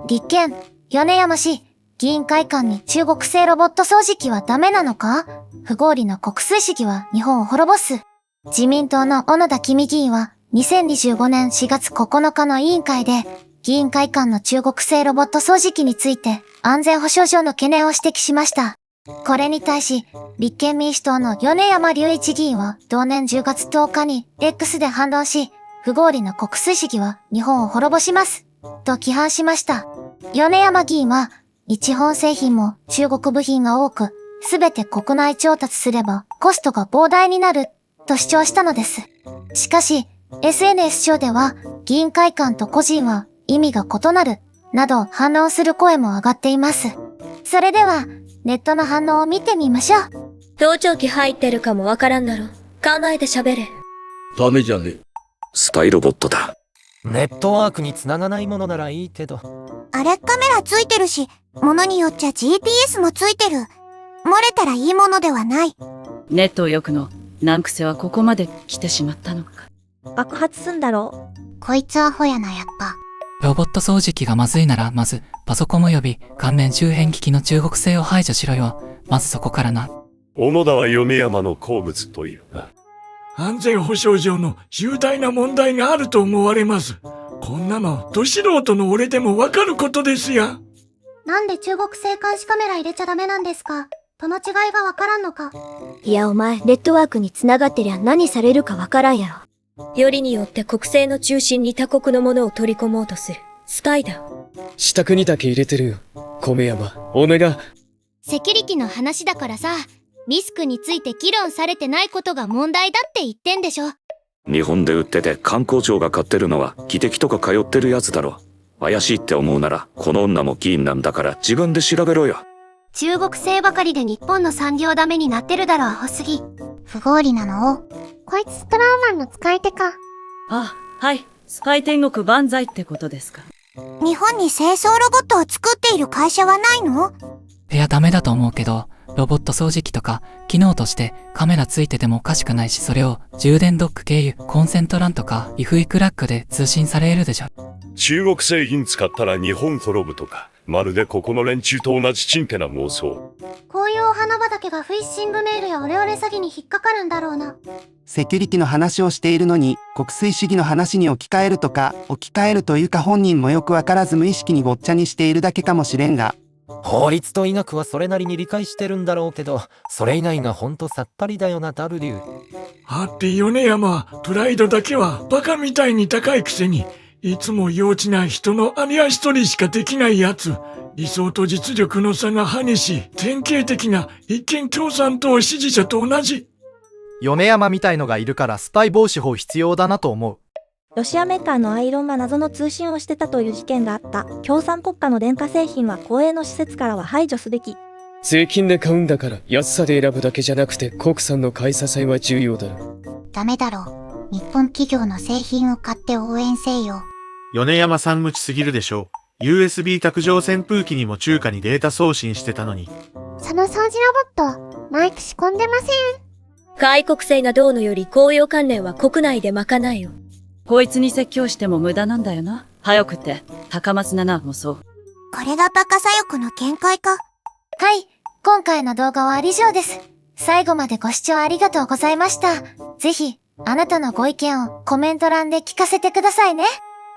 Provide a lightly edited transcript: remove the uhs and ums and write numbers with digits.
立憲、米山市、議員会館に中国製ロボット掃除機はダメなのか？不合理の国粋主義は日本を滅ぼす。自民党の小野田公議員は2025年4月9日の委員会で、議員会館の中国製ロボット掃除機について安全保障上の懸念を指摘しました。これに対し、立憲民主党の米山隆一議員は同年10月10日に X で反論し、不合理の国粋主義は日本を滅ぼします。と批判しました。米山議員は、日本製品も中国部品が多く、すべて国内調達すればコストが膨大になる、と主張したのです。しかし、SNS 上では、議員会館と個人は意味が異なる、など反論する声も上がっています。それでは、ネットの反応を見てみましょう。盗聴器入ってるかもわからんだろ。考えて喋れ。ダメじゃね。スパイロボットだ。ネットワークに繋がないものならいいけど。あれカメラついてるし、物によっちゃ GPS もついてる。漏れたらいいものではない。ネットよくの難癖はここまで来てしまったのか。爆発すんだろう。こいつアホやなやっぱ。ロボット掃除機がまずいなら、まず、パソコン及び顔面周辺機器の中国製を排除しろよ。まずそこからな。小野田は米山の好物というな。安全保障上の重大な問題があると思われます。こんなの、ど素人の俺でもわかることですや。なんで中国製監視カメラ入れちゃダメなんですか？その違いがわからんのか？いやお前、ネットワークに繋がってりゃ何されるかわからんやろ。よりによって国政の中心に他国のものを取り込もうとする。スパイだ。支度にだけ入れてるよ。米山、お願い。セキュリティの話だからさ、リスクについて議論されてないことが問題だって言ってんでしょ。日本で売ってて観光庁が買ってるのは汽笛とか通ってるやつだろ。怪しいって思うなら、この女も議員なんだから自分で調べろよ。中国製ばかりで日本の産業ダメになってるだろ、アホすぎ。不合理なの？こいつストラウマンの使い手か。あ、はい。スパイ天国万歳ってことですか。日本に清掃ロボットを作っている会社はないの？いやダメだと思うけど、ロボット掃除機とか、機能としてカメラついててもおかしくないし、それを充電ドック経由、コンセントランとか、イフイクラックで通信されるでしょ。中国製品使ったら日本滅ぶとか、まるでここの連中と同じちんけな妄想。こういうお花畑がフィッシングメールやオレオレ詐欺に引っかかるんだろうな。セキュリティの話をしているのに、国粋主義の話に置き換えるとか、置き換えるというか本人もよくわからず無意識にごっちゃにしているだけかもしれんが。法律と医学はそれなりに理解してるんだろうけど、それ以外がほんとさっぱりだよな、W。はって米山、プライドだけはバカみたいに高いくせに、いつも幼稚な人の兄足取りしかできないやつ。理想と実力の差が激しい、典型的な一見共産党支持者と同じ。米山みたいのがいるからスパイ防止法必要だなと思う。ロシアメーカーのアイロンが謎の通信をしてたという事件があった。共産国家の電化製品は公営の施設からは排除すべき。税金で買うんだから安さで選ぶだけじゃなくて国産の買い支えは重要だ。ダメだろう。日本企業の製品を買って応援せよ。米山さん無知すぎるでしょう。USB 卓上扇風機にも中華にデータ送信してたのに。その掃除ロボット、マイク仕込んでません。外国製がどうのより公用関連は国内で賄えよ。こいつに説教しても無駄なんだよな。早くって、高松菜奈もそう。これがバカ左翼の見解か。はい、今回の動画は以上です。最後までご視聴ありがとうございました。ぜひ、あなたのご意見をコメント欄で聞かせてくださいね。